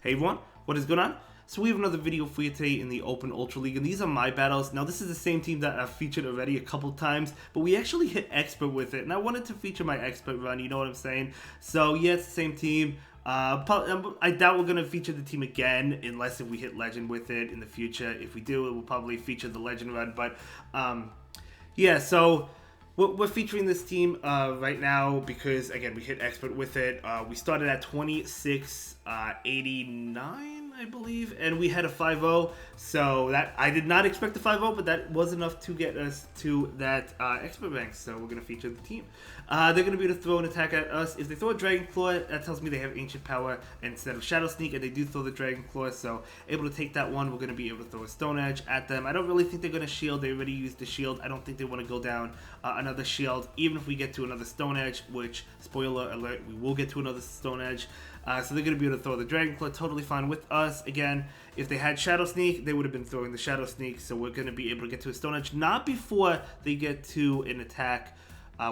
Hey everyone, what is going on? So we have another video for you today in the Open Ultra League, and these are my battles. Now this is the same team that I've featured already a couple times, but we actually hit Expert with it, and I wanted to feature my Expert run, you know what I'm saying? So yeah, it's the same team. I doubt we're going to feature the team again, unless if we hit Legend with it in the future. If we do, it will probably feature the Legend run, but yeah, so we're featuring this team right now because, again, we hit Expert with it. We started at 2689, I believe, and we had a 5-0. So that I did not expect a 5-0, but that was enough to get us to that Expert rank. So we're going to feature the team. They're going to be able to throw an attack at us. If they throw a Dragon Claw, that tells me they have Ancient Power instead of Shadow Sneak, and they do throw the Dragon Claw, so able to take that one. We're going to be able to throw a Stone Edge at them. I don't really think they're going to shield. They already used the shield. I don't think they want to go down another shield, even if we get to another Stone Edge, which, spoiler alert, we will get to another Stone Edge. So they're going to be able to throw the Dragon Claw, totally fine with us. Again, if they had Shadow Sneak, they would have been throwing the Shadow Sneak, so we're going to be able to get to a Stone Edge, not before they get to an attack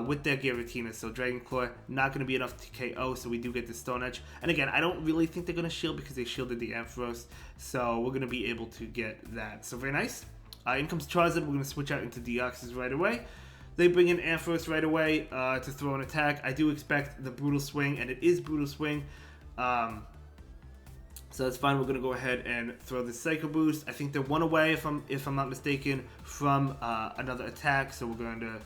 with their Giratina. So Dragon Claw, not going to be enough to KO, so we do get the Stone Edge. And again, I don't really think they're going to shield because they shielded the Ampharos, so we're going to be able to get that. So very nice. In comes Charizard. We're going to switch out into Deoxys right away. They bring in Ampharos right away to throw an attack. I do expect the Brutal Swing, and it is Brutal Swing. So that's fine. We're going to go ahead and throw the Psycho Boost. I think they're one away, if I'm not mistaken, from another attack. So we're going to...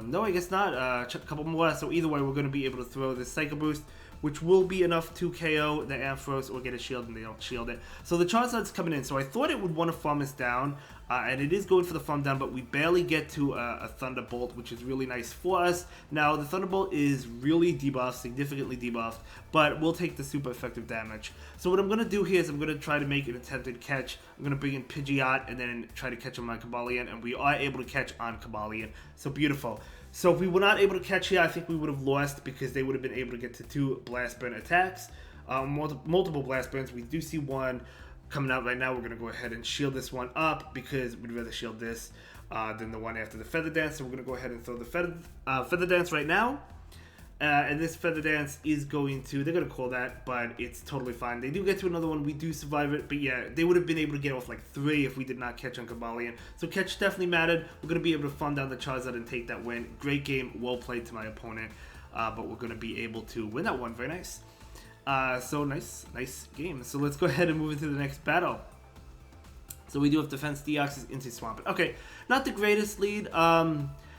no, I guess not. A couple more. So either way, we're going to be able to throw the Psycho Boost, which will be enough to KO the Ampharos or get a shield, and they don't shield it. So the Charizard's coming in. So I thought it would want to farm us down, and it is going for the farm down, but we barely get to a Thunderbolt, which is really nice for us. Now, the Thunderbolt is really debuffed, significantly debuffed, but we'll take the super effective damage. So what I'm going to do here is I'm going to try to make an attempted catch. I'm going to bring in Pidgeot and then try to catch on my Cobalion, and we are able to catch on Cobalion. So beautiful. So if we were not able to catch here, I think we would have lost because they would have been able to get to 2 Blast Burn attacks. Multiple Blast Burns. We do see one coming out right now. We're going to go ahead and shield this one up because we'd rather shield this than the one after the Feather Dance. So we're going to go ahead and throw the Feather Dance right now. And this Feather Dance is going to, they're going to call that, but it's totally fine. They do get to another one. We do survive it. But yeah, they would have been able to get off like 3 if we did not catch on Cobalion. So catch definitely mattered. We're going to be able to farm down the Charizard and take that win. Great game. Well played to my opponent. But we're going to be able to win that one. Very nice. So nice game. So let's go ahead and move into the next battle. So we do have Defense Deoxys into Swampert. Okay, not the greatest lead.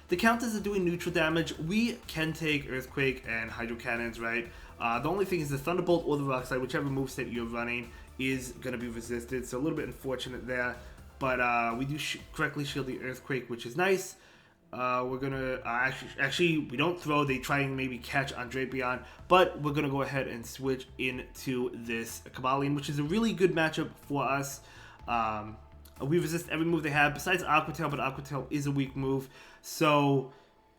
The counters are doing neutral damage. We can take Earthquake and Hydro Cannons, right? The only thing is the Thunderbolt or the Rock Slide, whichever moveset you're running, is going to be resisted. So a little bit unfortunate there. But we do correctly shield the Earthquake, which is nice. We're going to... actually, we don't throw. They try and maybe catch on Drapion. But we're going to go ahead and switch into this Cobalion, which is a really good matchup for us. We resist every move they have besides Aqua Tail, but Aqua Tail is a weak move. So,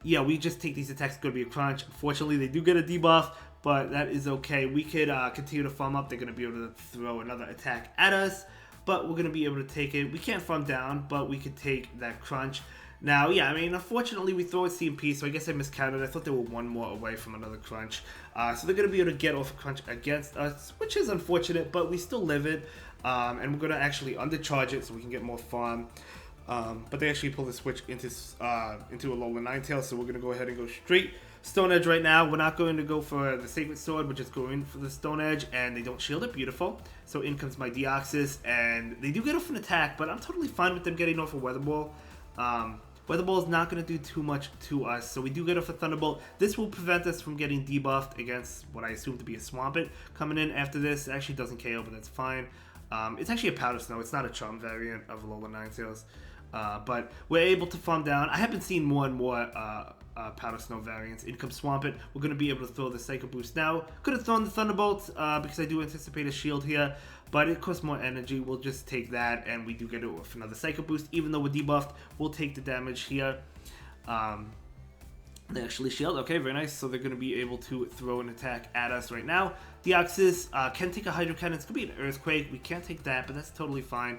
yeah, we just take these attacks. It's going to be a crunch. Unfortunately, they do get a debuff, but that is okay. We could continue to farm up. They're going to be able to throw another attack at us, but we're going to be able to take it. We can't farm down, but we could take that crunch. Now, yeah, I mean, unfortunately, we throw a CMP, so I guess I miscounted. I thought they were one more away from another crunch. So they're going to be able to get off a crunch against us, which is unfortunate, but we still live it. And we're going to actually undercharge it so we can get more farm. But they actually pull the switch into a Alola Ninetales, so we're going to go ahead and go straight Stone Edge right now. We're not going to go for the Sacred Sword, we're just going for the Stone Edge, and they don't shield it. Beautiful. So in comes my Deoxys, and they do get off an attack, but I'm totally fine with them getting off a Weather Ball. Weather Ball is not going to do too much to us, so we do get off a Thunderbolt. This will prevent us from getting debuffed against what I assume to be a Swampert coming in after this. It actually doesn't KO, but that's fine. It's actually a Powder Snow. It's not a Charm variant of Alola Ninetales. But we're able to farm down. I have been seeing more and more Powder Snow variants. In comes Swampert. We're going to be able to throw the Psycho Boost now. Could have thrown the Thunderbolt because I do anticipate a shield here, but it costs more energy. We'll just take that, and we do get it with another Psycho Boost. Even though we're debuffed, we'll take the damage here. They actually shield. Okay, very nice. So they're going to be able to throw an attack at us right now. Deoxys can take a Hydro Cannon. It's going to be an Earthquake. We can't take that, but that's totally fine.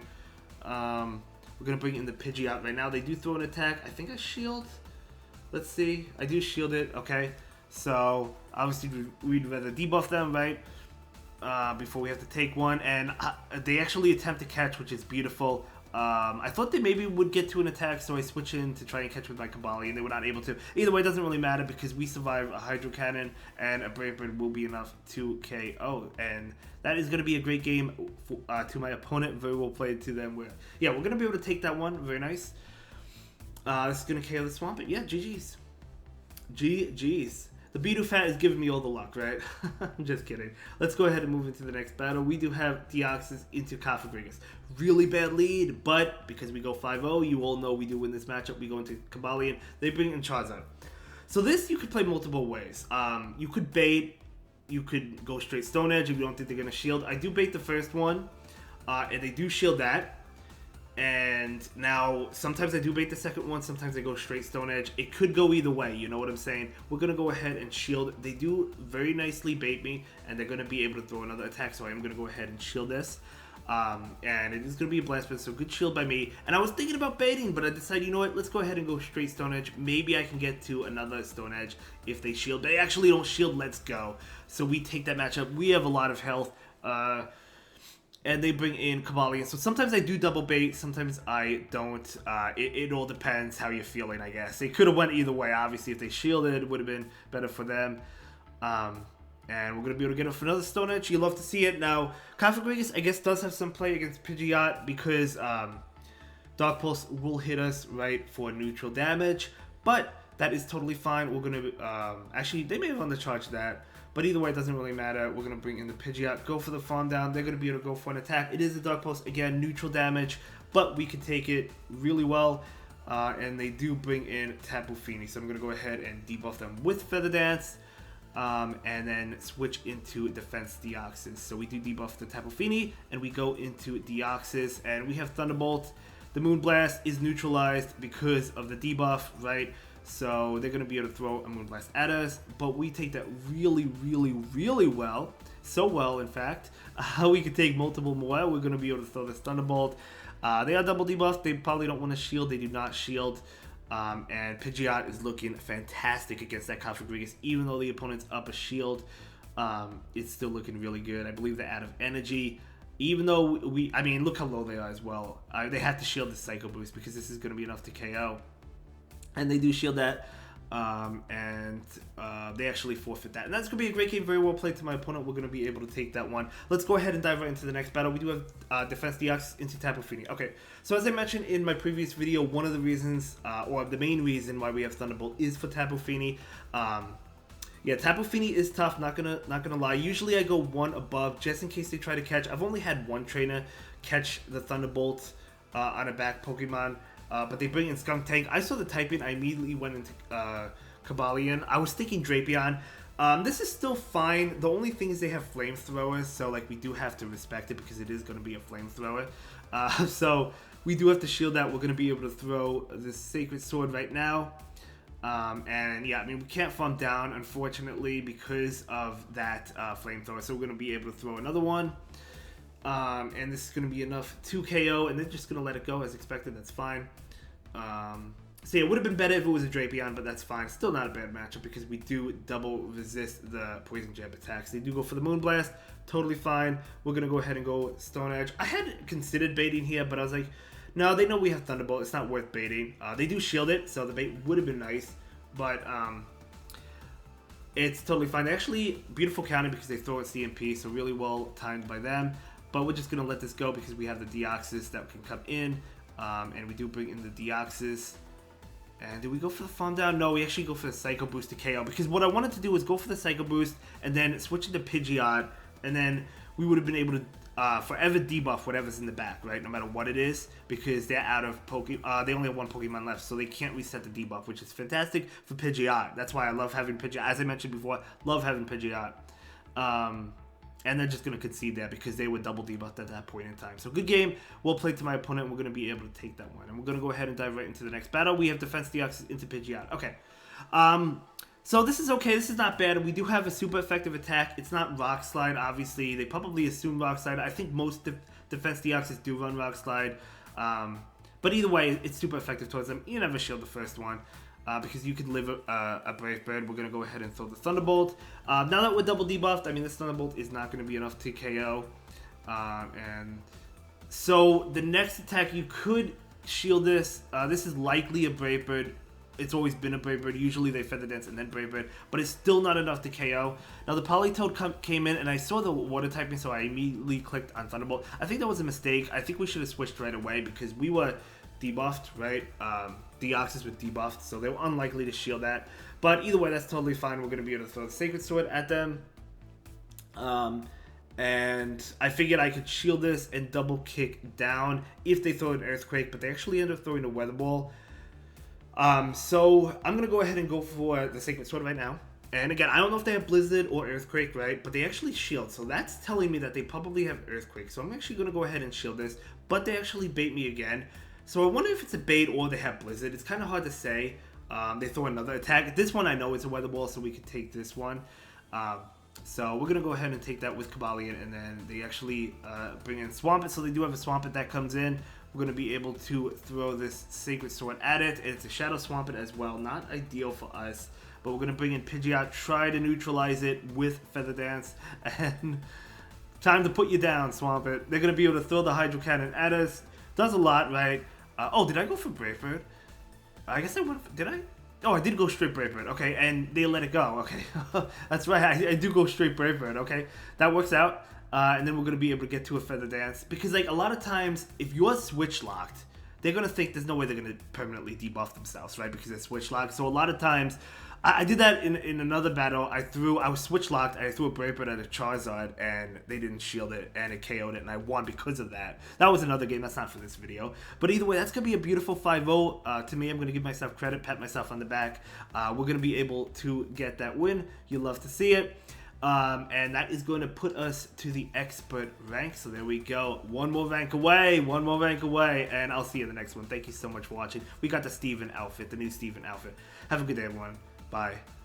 We're going to bring in the Pidgeot right now. They do throw an attack. I think I shield. Let's see. I do shield it. Okay. So, obviously, we'd rather debuff them, right? before we have to take one, and they actually attempt to catch, which is beautiful. I thought they maybe would get to an attack, so I switch in to try and catch with my Kabali, and they were not able to. Either way, it doesn't really matter because we survive a Hydro Cannon, and a Brave Bird will be enough to KO. And that is going to be a great game to my opponent. Very well played to them. Yeah, we're going to be able to take that one. Very nice. This is going to KO the Swampert. Yeah, GG's. GG's. The Bidoof Fat is giving me all the luck, right? I'm just kidding. Let's go ahead and move into the next battle. We do have Deoxys into Cofagrigus. Really bad lead, but because we go 5-0, you all know we do win this matchup. We go into Cobalion. They bring in Charizard. So this you could play multiple ways. You could bait. You could go straight Stone Edge if you don't think they're going to shield. I do bait the first one, and they do shield that. And now, sometimes I do bait the second one, sometimes I go straight Stone Edge. It could go either way, you know what I'm saying? We're going to go ahead and shield. They do very nicely bait me, and they're going to be able to throw another attack, so I am going to go ahead and shield this. And it is going to be a Blast Burst, so good shield by me. And I was thinking about baiting, but I decided, you know what, let's go ahead and go straight Stone Edge. Maybe I can get to another Stone Edge if they shield. They actually don't shield, let's go. So we take that matchup. We have a lot of health. And they bring in Cobalion. So sometimes I do double bait, sometimes I don't. It all depends how you're feeling, I guess. They could have went either way. Obviously, if they shielded, it would have been better for them. And we're going to be able to get up for another Stone Edge. You love to see it. Now, Cofagrigus, I guess, does have some play against Pidgeot because Dark Pulse will hit us, right, for neutral damage. But that is totally fine. We're going to... actually, they may have undercharged that. But either way, it doesn't really matter. We're going to bring in the Pidgeot, go for the farm down. They're going to be able to go for an attack. It is a Dark Pulse, again, neutral damage, but we can take it really well. And they do bring in Tapu Fini, so I'm going to go ahead and debuff them with Feather Dance. And then switch into Defense Deoxys. So we do debuff the Tapu Fini, and we go into Deoxys, and we have Thunderbolt. The Moonblast is neutralized because of the debuff, right? So they're going to be able to throw a Moonblast at us, but we take that really, really, really well. So well, in fact. We can take multiple more. We're going to be able to throw this Thunderbolt. They are double debuffed. They probably don't want to shield. They do not shield. And Pidgeot is looking fantastic against that Cofagrigus. Even though the opponent's up a shield, it's still looking really good. I believe they're out of energy. Even though I mean, look how low they are as well. They have to shield the Psycho Boost because this is going to be enough to KO. And they do shield that, and they actually forfeit that. And that's going to be a great game, very well played to my opponent. We're going to be able to take that one. Let's go ahead and dive right into the next battle. We do have Defense Deoxys into Tapu Fini. Okay, so as I mentioned in my previous video, one of the reasons, or the main reason why we have Thunderbolt is for Tapu Fini. Yeah, Tapu Fini is tough, not gonna lie. Usually I go one above, just in case they try to catch. I've only had one trainer catch the Thunderbolt on a back Pokemon. But they bring in Skunk Tank. I saw the typing. I immediately went into Cobalion. I was thinking Drapion. This is still fine. The only thing is they have flamethrowers, so like we do have to respect it because it is going to be a flamethrower. So we do have to shield that. We're going to be able to throw this Sacred Sword right now. And yeah, I mean, we can't farm down, unfortunately, because of that flamethrower. So we're going to be able to throw another one. And this is going to be enough to KO, and they're just going to let it go as expected. That's fine. So yeah, it would have been better if it was a Drapion, but that's fine. Still not a bad matchup because we do double resist the Poison Jab attacks. They do go for the Moonblast. Totally fine. We're going to go ahead and go Stone Edge. I had considered baiting here, but I was like, no, they know we have Thunderbolt. It's not worth baiting. They do shield it, so the bait would have been nice, but it's totally fine. They actually, beautiful counter because they throw at CMP, so really well timed by them. But we're just going to let this go because we have the Deoxys that can come in. And we do bring in the Deoxys. And did we go for the farm down? No, we actually go for the Psycho Boost to KO. Because what I wanted to do was go for the Psycho Boost and then switch into Pidgeot. And then we would have been able to forever debuff whatever's in the back, right? No matter what it is. Because they're out of Pokemon. They only have one Pokemon left. So they can't reset the debuff, which is fantastic for Pidgeot. That's why I love having Pidgeot. As I mentioned before, love having Pidgeot. And they're just going to concede there because they were double debuffed at that point in time. So good game. Well played to my opponent. We're going to be able to take that one. And we're going to go ahead and dive right into the next battle. We have Defense Deoxys into Pidgeot. Okay. So this is okay. This is not bad. We do have a super effective attack. It's not Rock Slide, obviously. They probably assume Rock Slide. I think most Defense Deoxys do run Rock Slide. But either way, it's super effective towards them. You never shield the first one. because you could live a Brave Bird. We're going to go ahead and throw the Thunderbolt. Now that we're double debuffed, I mean, this Thunderbolt is not going to be enough to KO. And so the next attack, you could shield this. This is likely a Brave Bird. It's always been a Brave Bird. Usually they Feather Dance and then Brave Bird, but it's still not enough to KO. Now the Politoed came in, and I saw the water typing, so I immediately clicked on Thunderbolt. I think that was a mistake. I think we should have switched right away because we were debuffed, right? Deoxys was debuffed, so they were unlikely to shield that. But either way, that's totally fine. We're going to be able to throw the Sacred Sword at them. And I figured I could shield this and double kick down if they throw an Earthquake, but they actually end up throwing a Weather Ball. So I'm going to go ahead and go for the Sacred Sword right now. And again, I don't know if they have Blizzard or Earthquake, right? But they actually shield. So that's telling me that they probably have Earthquake. So I'm actually going to go ahead and shield this. But they actually bait me again. So I wonder if it's a bait or they have Blizzard. It's kind of hard to say. They throw another attack. This one I know is a Weather Ball, so we could take this one. So we're going to go ahead and take that with Cobalion. And then they actually bring in Swampert. So they do have a Swampert that comes in. We're going to be able to throw this Sacred Sword at it. It's a Shadow Swampert as well. Not ideal for us. But we're going to bring in Pidgeot, try to neutralize it with Feather Dance. And time to put you down, Swampert. They're going to be able to throw the Hydro Cannon at us. Does a lot, right? Oh, did I go for Brave Bird? I guess I went. Did I? Oh, I did go straight Brave Bird. Okay, and they let it go. Okay, that's right. I do go straight Brave Bird. Okay, that works out. And then we're going to be able to get to a Feather Dance. Because, like, a lot of times, if you're switch locked, they're going to think there's no way they're going to permanently debuff themselves, right? Because they're switch locked. So a lot of times, I did that in another battle. I was switch locked, and I threw a Brave Bird at a Charizard, and they didn't shield it, and it KO'd it, and I won because of that. That was another game. That's not for this video. But either way, that's going to be a beautiful 5-0. To me, I'm going to give myself credit, pat myself on the back. We're going to be able to get that win. You love to see it. And that is going to put us to the expert rank. So there we go. One more rank away. And I'll see you in the next one. Thank you so much for watching. We got the Steven outfit, the new Steven outfit. Have a good day, everyone. Bye.